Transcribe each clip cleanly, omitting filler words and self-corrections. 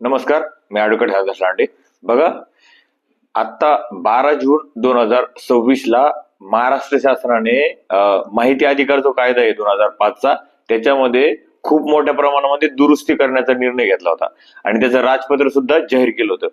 नमस्कार, मी ॲडव्होकेट हरदास लांडे. बघा, आता 12 जून 2026 ला महाराष्ट्र शासनाने माहिती अधिकार जो कायदा आहे 2005चा, त्याच्यामध्ये खूप मोठ्या प्रमाणामध्ये दुरुस्ती करण्याचा निर्णय घेतला होता आणि त्याचं राजपत्र सुद्धा जाहीर केलं होतं.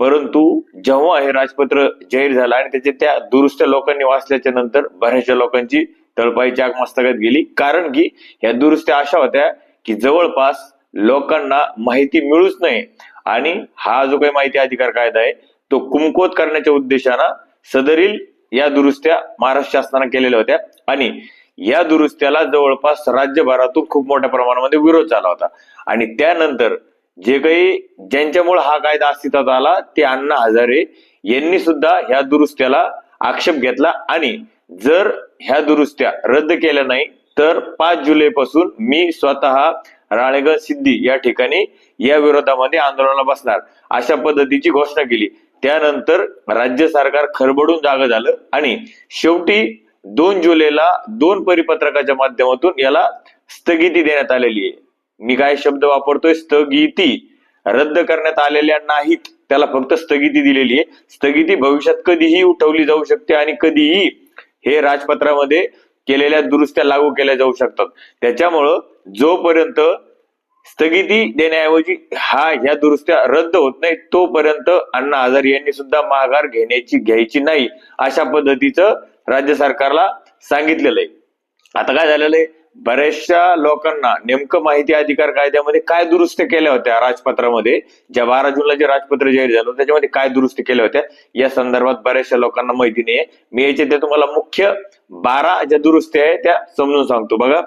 परंतु जेव्हा हे राजपत्र जाहीर झालं आणि त्याचे त्या दुरुस्त्या लोकांनी वाचल्याच्या नंतर बऱ्याचशा लोकांची तळपायची आग मस्तकात गेली. कारण की या दुरुस्त्या अशा होत्या की जवळपास लोकांना माहिती मिळूच नाही आणि हा जो काही माहिती अधिकार कायदा आहे तो कुमकुवत करण्याच्या उद्देशानं सदरील या दुरुस्त्या महाराष्ट्र शासनाने केलेल्या होत्या आणि या दुरुस्त्याला जवळपास राज्यभरातून खूप मोठ्या प्रमाणामध्ये विरोध झाला होता. आणि त्यानंतर जे काही ज्यांच्यामुळे हा कायदा अस्तित्वात आला ते अण्णा हजारे यांनी सुद्धा ह्या दुरुस्त्याला आक्षेप घेतला आणि जर ह्या दुरुस्त्या रद्द केल्या नाही तर 5 जुलै पासून मी स्वतः राळेगण सिद्धी या ठिकाणी या विरोधामध्ये आंदोलनाला बसणार अशा पद्धतीची घोषणा केली. त्यानंतर राज्य सरकार खरबडून जागं झालं आणि शेवटी 2 जुलैला 2 परिपत्रकाच्या माध्यमातून याला स्थगिती देण्यात आलेली आहे. मी काय शब्द वापरतोय, स्थगिती. रद्द करण्यात आलेल्या नाहीत, त्याला फक्त स्थगिती दिलेली आहे. स्थगिती भविष्यात कधीही उठवली जाऊ शकते आणि कधीही हे राजपत्रामध्ये केलेल्या दुरुस्त्या लागू केल्या जाऊ शकतात. त्याच्यामुळं जोपर्यंत स्थगिती देण्याऐवजी ह्या दुरुस्त्या रद्द होत नाही तोपर्यंत अण्णा हजारे यांनी सुद्धा माघार घ्यायची नाही अशा पद्धतीचं राज्य सरकारला सांगितलेलं आहे. आता काय झालेलं आहे, बऱ्याचशा लोकांना नेमकं माहिती अधिकार कायद्यामध्ये काय दुरुस्त्या केल्या होत्या राजपत्रामध्ये, ज्या 12 जूनला जे राजपत्र जाहीर झालं त्याच्यामध्ये काय दुरुस्ती केल्या होत्या या संदर्भात बऱ्याचशा लोकांना माहिती नाहीये. मी याच्या तुम्हाला मुख्य 12 ज्या दुरुस्त्या आहे त्या समजून सांगतो. बघा,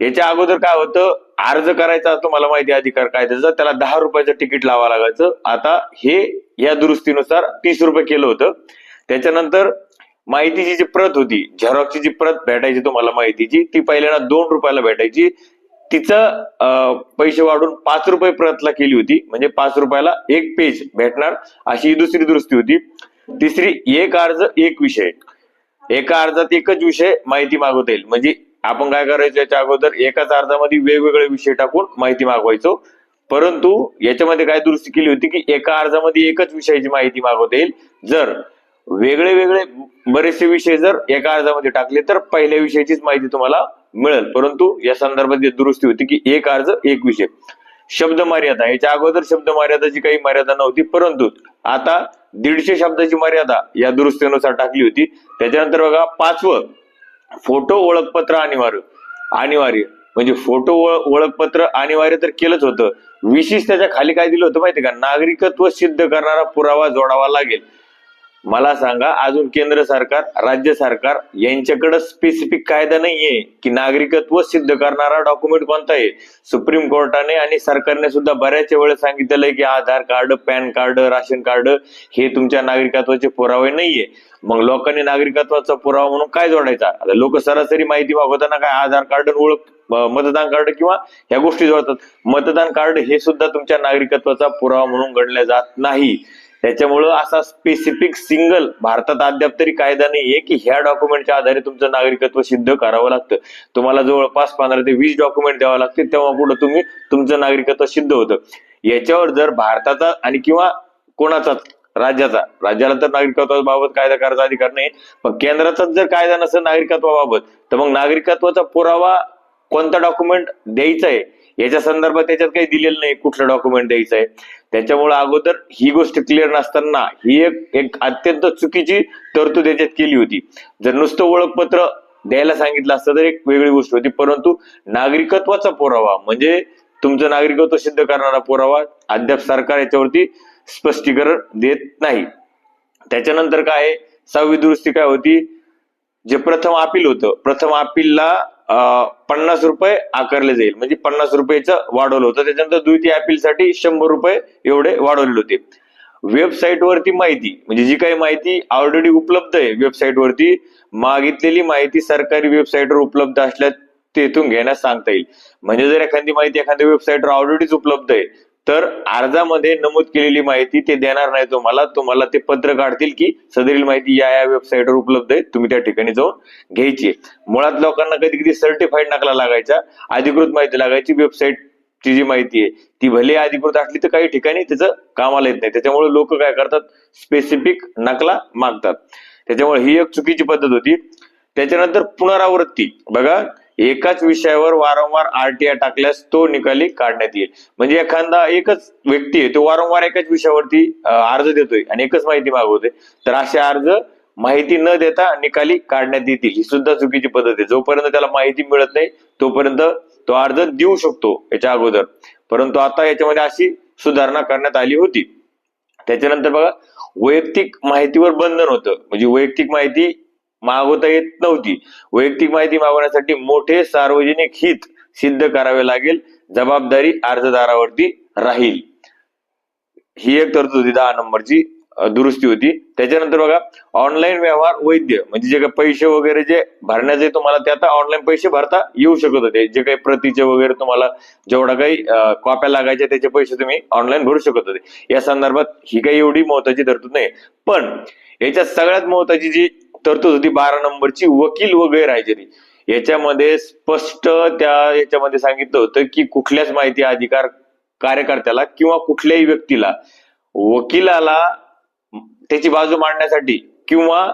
याच्या अगोदर काय होतं, अर्ज करायचा तुम्हाला माहिती अधिकार कायद्याचा, त्याला 10 रुपयाचं तिकीट लावावं लागायचं. आता हे या दुरुस्तीनुसार 30 रुपये केलं होतं. त्याच्यानंतर माहितीची जी प्रत होती, झेरॉक्सची जी प्रत भेटायची तुम्हाला माहितीची, ती पहिल्यांदा 2 रुपयाला भेटायची. तिचं पैसे वाढून 5 रुपये प्रतला केली होती, म्हणजे 5 रुपयाला 1 पेज भेटणार अशी ही दुसरी दुरुस्ती होती. तिसरी, एक अर्ज एक विषय. एका अर्जात एकच विषय माहिती मागवता येईल. म्हणजे आपण काय करायचं, याच्या अगोदर एकाच अर्जामध्ये वेगवेगळे विषय टाकून माहिती मागवायचो. परंतु याच्यामध्ये काय दुरुस्ती केली होती की एका अर्जामध्ये एकच विषयाची माहिती मागवता येईल. जर वेगळे वेगळे बरेचसे विषय जर एका अर्जामध्ये टाकले तर पहिल्या विषयाचीच माहिती तुम्हाला मिळेल. परंतु या संदर्भात दुरुस्ती होती की एक अर्ज एक विषय. शब्द मर्यादा, याच्या अगोदर शब्द मर्यादाची काही मर्यादा नव्हती, परंतु आता 150 शब्दाची मर्यादा या दुरुस्तीनुसार टाकली होती. त्याच्यानंतर बघा, 5वं, फोटो ओळखपत्र अनिवार्य. म्हणजे फोटो ओळखपत्र अनिवार्य तर केलंच होतं, विशेष त्याच्या खाली काय दिलं होतं माहिती का, नागरिकत्व सिद्ध करणारा पुरावा जोडावा लागेल. मला सांगा, अजून केंद्र सरकार राज्य सरकार यांच्याकडे स्पेसिफिक कायदा नाहीये की नागरिकत्व सिद्ध करणारा डॉक्युमेंट कोणता आहे. सुप्रीम कोर्टाने आणि सरकारने सुद्धा बऱ्याच वेळेस सांगितलेलं आहे की Aadhaar card, PAN card, ration card हे तुमच्या नागरिकत्वाचे पुरावे नाहीये. मग लोकांनी नागरिकत्वाचा पुरावा म्हणून काय जोडायचा. आता लोक सरासरी माहिती मागवताना काय आधार कार्ड, मतदान कार्ड किंवा ह्या गोष्टी जोडतात. मतदान कार्ड हे सुद्धा तुमच्या नागरिकत्वाचा पुरावा म्हणून गणले जात नाही. त्याच्यामुळं असा स्पेसिफिक सिंगल भारतात अद्याप तरी कायदा नाहीये की ह्या डॉक्युमेंटच्या आधारे तुमचं नागरिकत्व सिद्ध करावं लागतं. तुम्हाला जवळपास 15 ते 20 डॉक्युमेंट द्यावं लागते, तेव्हा पुढे तुम्ही तुमचं नागरिकत्व सिद्ध होतं. याच्यावर जर भारताचा आणि किंवा कोणाचाच राज्याला तर नागरिकत्वाबाबत कायदा करायचा अधिकार नाही, पण केंद्राचाच जर कायदा नसेल नागरिकत्वाबाबत तर मग नागरिकत्वाचा पुरावा कोणता डॉक्युमेंट द्यायचा आहे याच्या संदर्भात त्याच्यात काही दिलेलं नाही, कुठलं डॉक्युमेंट द्यायचं आहे. त्याच्यामुळे अगोदर ही गोष्ट क्लिअर नसताना ही एक अत्यंत चुकीची तरतूद याच्यात केली होती. जर नुसतं ओळखपत्र द्यायला सांगितलं असतं तर एक वेगळी गोष्ट होती, परंतु नागरिकत्वाचा पुरावा म्हणजे तुमचं नागरिकत्व सिद्ध करणारा पुरावा अद्याप सरकार याच्यावरती स्पष्टीकरण देत नाही. त्याच्यानंतर काय, 6वी दुरुस्ती काय होती, जे प्रथम अपील होतं, प्रथम अपीलला 50 रुपये आकारले जाईल, म्हणजे 50 रुपयाचं वाढवलं होतं. त्याच्यानंतर द्वितीय अपीलसाठी 100 रुपये एवढे वाढवलेले होते. वेबसाईट वरती माहिती, म्हणजे जी काही माहिती ऑलरेडी उपलब्ध आहे वेबसाईटवरती, मागितलेली माहिती सरकारी वेबसाईटवर उपलब्ध असल्या तेथून घेण्यास सांगता येईल. म्हणजे जर एखादी माहिती एखाद्या वेबसाईटवर ऑलरेडीच उपलब्ध आहे तर अर्जामध्ये नमूद केलेली माहिती ते देणार नाही तुम्हाला ते पत्र काढतील की सदरील माहिती या वेबसाईटवर उपलब्ध आहे, तुम्ही त्या ठिकाणी जाऊन घ्यायची. मुळात लोकांना कधी कधी सर्टिफाईड नकला लागायचा, अधिकृत माहिती लागायची, वेबसाईट ची जी माहिती आहे ती भले अधिकृत असली तर काही ठिकाणी त्याचं कामाला येत नाही. त्याच्यामुळे लोक काय करतात, स्पेसिफिक नकला मागतात. त्याच्यामुळे ही एक चुकीची पद्धत होती. त्याच्यानंतर पुनरावृत्ती बघा, एकाच विषयावर वारंवार आरटीआय टाकल्यास तो निकाली काढण्यात येईल. म्हणजे एखादा एकच व्यक्ती आहे, तो वारंवार एकाच विषयावरती अर्ज देतोय आणि एकच माहिती मागवतोय, तर असे अर्ज माहिती न देता निकाली काढण्यात येतील. ही सुद्धा चुकीची पद्धत आहे. जोपर्यंत त्याला माहिती मिळत नाही तोपर्यंत तो अर्ज देऊ शकतो याच्या अगोदर, परंतु आता याच्यामध्ये अशी सुधारणा करण्यात आली होती. त्याच्यानंतर बघा, वैयक्तिक माहितीवर बंधन होतं. म्हणजे वैयक्तिक माहिती मागवता येत नव्हती. वैयक्तिक माहिती मागवण्यासाठी मोठे सार्वजनिक हित सिद्ध करावे लागेल, जबाबदारी अर्जदारावरती राहील. ही एक तरतूद होती 10 नंबरची दुरुस्ती होती. त्याच्यानंतर बघा, ऑनलाईन व्यवहार वैध, म्हणजे जे काही पैसे वगैरे जे भरण्याचे तुम्हाला ते आता ऑनलाईन पैसे भरता येऊ शकत होते. जे काही प्रतीचे वगैरे तुम्हाला जेवढा काही कॉप्या लागायच्या त्याचे पैसे तुम्ही ऑनलाईन भरू शकत होते. या संदर्भात ही काही एवढी महत्वाची तरतूद नाही. पण याच्यात सगळ्यात महत्वाची जी तरतूद होती 12 नंबरची, वकील व गैरहजेरी. याच्यामध्ये स्पष्ट याच्यामध्ये सांगितलं होतं की कुठल्याच माहिती अधिकार कार्यकर्त्याला किंवा कुठल्याही व्यक्तीला वकिलाला त्याची बाजू मांडण्यासाठी किंवा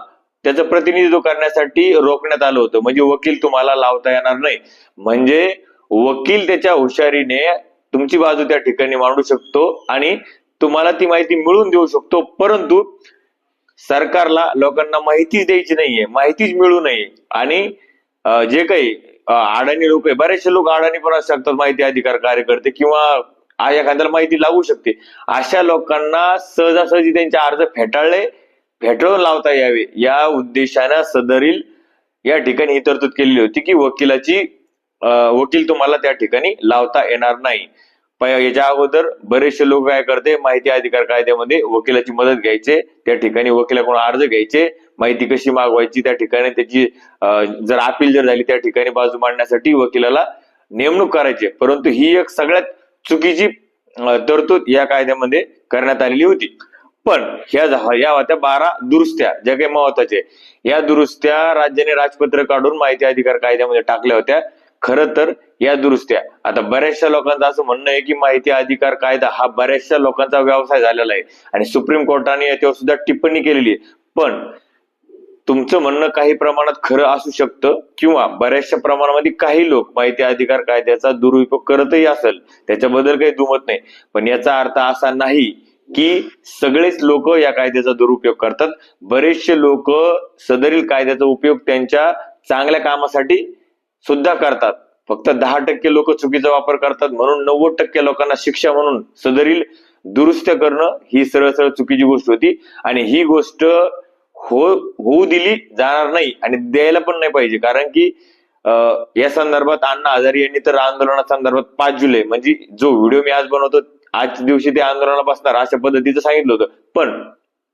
त्याचं प्रतिनिधित्व करण्यासाठी रोखण्यात आलं होतं. म्हणजे वकील तुम्हाला लावता येणार नाही. म्हणजे वकील त्याच्या हुशारीने तुमची बाजू त्या ठिकाणी मांडू शकतो आणि तुम्हाला ती माहिती मिळवून देऊ शकतो, परंतु सरकारला लोकांना माहितीच द्यायची नाहीये, माहितीच मिळू नये. आणि जे काही अडाणी लोक आहे, बरेचसे लोक अडाणी पण असू शकतात, माहिती अधिकार कार्यकर्ते, किंवा एखाद्याला माहिती लागू शकते, अशा लोकांना सहजासहजी त्यांचे अर्ज फेटाळून लावता यावे या उद्देशाने सदरील या ठिकाणी ही तरतूद केलेली होती की वकील तुम्हाला त्या ठिकाणी लावता येणार नाही. याच्या अगोदर बरेचसे लोक काय करते, माहिती अधिकार कायद्यामध्ये वकिलाची मदत घ्यायचे, त्या ठिकाणी वकिलाकडून अर्ज घ्यायचे, माहिती कशी मागवायची, त्या ठिकाणी त्याची जर अपील जर झाली त्या ठिकाणी बाजू मांडण्यासाठी वकिलाला नेमणूक करायची. परंतु ही एक सगळ्यात चुकीची तरतूद या कायद्यामध्ये करण्यात आलेली होती. पण या होत्या 12 दुरुस्त्या ज्या काही महत्वाच्या. या दुरुस्त्या राज्याने राजपत्र काढून माहिती अधिकार कायद्यामध्ये टाकल्या होत्या. खरं तर या दुरुस्त्या, आता बऱ्याचशा लोकांचं असं म्हणणं आहे की माहिती अधिकार कायदा हा बऱ्याचशा लोकांचा व्यवसाय झालेला आहे आणि सुप्रीम कोर्टाने याच्यावर सुद्धा टिप्पणी केलेली आहे. पण तुमचं म्हणणं काही प्रमाणात खरं असू शकतं किंवा बऱ्याचशा प्रमाणामध्ये काही लोक माहिती अधिकार कायद्याचा दुरुपयोग करतही असेल, त्याच्याबद्दल काही दुमत नाही. पण याचा अर्थ असा नाही की सगळेच लोक या कायद्याचा दुरुपयोग करतात. बरेचसे लोक सदरील कायद्याचा उपयोग त्यांच्या चांगल्या कामासाठी सुद्धा करतात. फक्त 10% लोक चुकीचा वापर करतात म्हणून 90% लोकांना शिक्षा म्हणून सदरील दुरुस्त्या करणं ही सरळ चुकीची गोष्ट होती. आणि ही गोष्ट होऊ दिली जाणार नाही आणि द्यायला पण नाही पाहिजे. कारण की या संदर्भात अण्णा हजारे यांनी तर आंदोलनासंदर्भात 5 जुलै म्हणजे जो व्हिडिओ मी आज बनवतो आज दिवशी ते आंदोलनाला बसणार अशा पद्धतीचं सांगितलं होतं. पण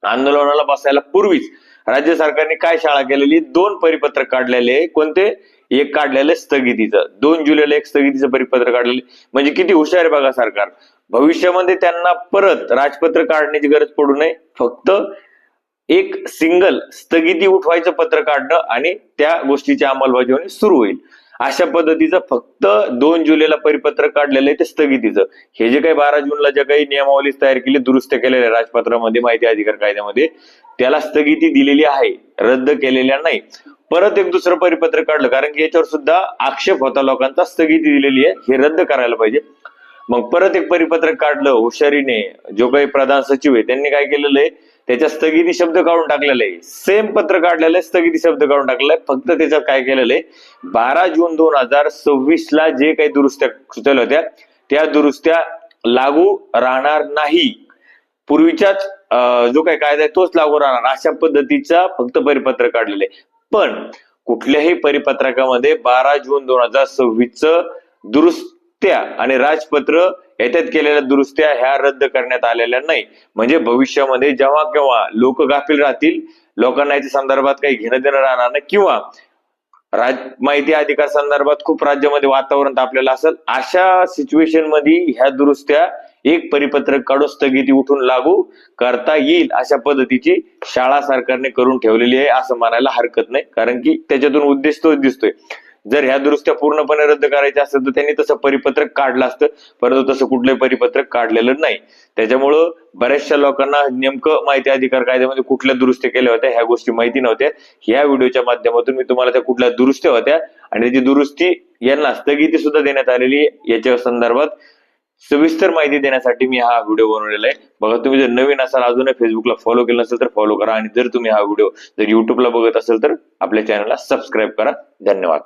आंदोलनाला बसायला पूर्वीच राज्य सरकारने काय शाळा केलेली, 2 परिपत्रक काढलेले. कोणते? एक काढलेलं स्थगितीचं, 2 जुलैला एक स्थगितीचं परिपत्रक काढलेले. म्हणजे किती हुशार आहे बघा सरकार. भविष्यामध्ये त्यांना परत राजपत्र काढण्याची गरज पडू नये, फक्त एक सिंगल स्थगिती उठवायचं पत्र काढणं आणि त्या गोष्टीची अंमलबजावणी सुरू होईल. अशा पद्धतीचं फक्त 2 जुलैला परिपत्रक काढलेलं आहे ते स्थगितीचं. हे जे काही 12 जूनला ज्या काही नियमावली तयार केली, दुरुस्त्या केलेल्या राजपत्रामध्ये माहिती अधिकार कायद्यामध्ये, त्याला स्थगिती दिलेली आहे, रद्द केलेल्या नाही. परत एक दुसरं परिपत्रक काढलं, कारण की याच्यावर सुद्धा आक्षेप होता लोकांचा, स्थगिती दिलेली आहे, हे रद्द करायला पाहिजे. मग परत एक परिपत्रक काढलं हुशारीने. जो काही प्रधान सचिव आहे त्यांनी काय केलेलं आहे, त्याच्या स्थगिती शब्द काढून टाकलेला आहे. सेम पत्र काढलेलं आहे, स्थगिती शब्द काढून टाकलेला आहे. फक्त त्याच्यात काय केलेलं आहे, 12 जून 2026 ला जे काही दुरुस्त्या सुचवल्या होत्या त्या दुरुस्त्या लागू राहणार नाही. पूर्वीच्याच जो काही कायदा आहे तोच लागू राहणार, अशा पद्धतीचा फक्त परिपत्रक काढलेलं आहे. पण कुठल्याही परिपत्रकामध्ये 12 जून 2026 दुरुस्त्या आणि राजपत्र याच्यात केलेल्या दुरुस्त्या ह्या रद्द करण्यात आलेल्या नाही. म्हणजे भविष्यामध्ये जेव्हा केव्हा लोक गाफील राहतील, लोकांना याच्या संदर्भात काही घेणं देणं राहणार नाही, किंवा माहिती अधिकार संदर्भात खूप राज्यामध्ये वातावरण तापलेलं असेल, अशा सिच्युएशन मध्ये ह्या दुरुस्त्या एक परिपत्रक काढून स्थगिती उठून लागू करता येईल. अशा पद्धतीची शाळा सरकारने करून ठेवलेली आहे असं म्हणायला हरकत नाही. कारण की त्याच्यातून उद्देश तोच दिसतोय, जर ह्या दुरुस्त्या पूर्णपणे रद्द करायच्या असेल तर त्यांनी तसं परिपत्रक काढलं असतं, परंतु तसं कुठलंही परिपत्रक काढलेलं नाही. त्याच्यामुळं बऱ्याचशा लोकांना नेमकं माहिती अधिकार कायद्यामध्ये कुठल्या दुरुस्त्या केल्या होत्या ह्या गोष्टी माहिती नव्हत्या. ह्या व्हिडिओच्या माध्यमातून मी तुम्हाला त्या कुठल्या दुरुस्त्या होत्या आणि त्याची दुरुस्ती यांना स्थगिती सुद्धा देण्यात आलेली याच्या संदर्भात सविस्तर माहिती देण्यासाठी मी हा व्हिडिओ बनवलेला आहे. बघा, तुम्ही जर नवीन असाल, अजूनही फेसबुकला फॉलो केलं नसेल तर फॉलो करा आणि जर तुम्ही हा व्हिडिओ जर युट्यूबला बघत असेल तर आपल्या चॅनलला सबस्क्राईब करा. धन्यवाद.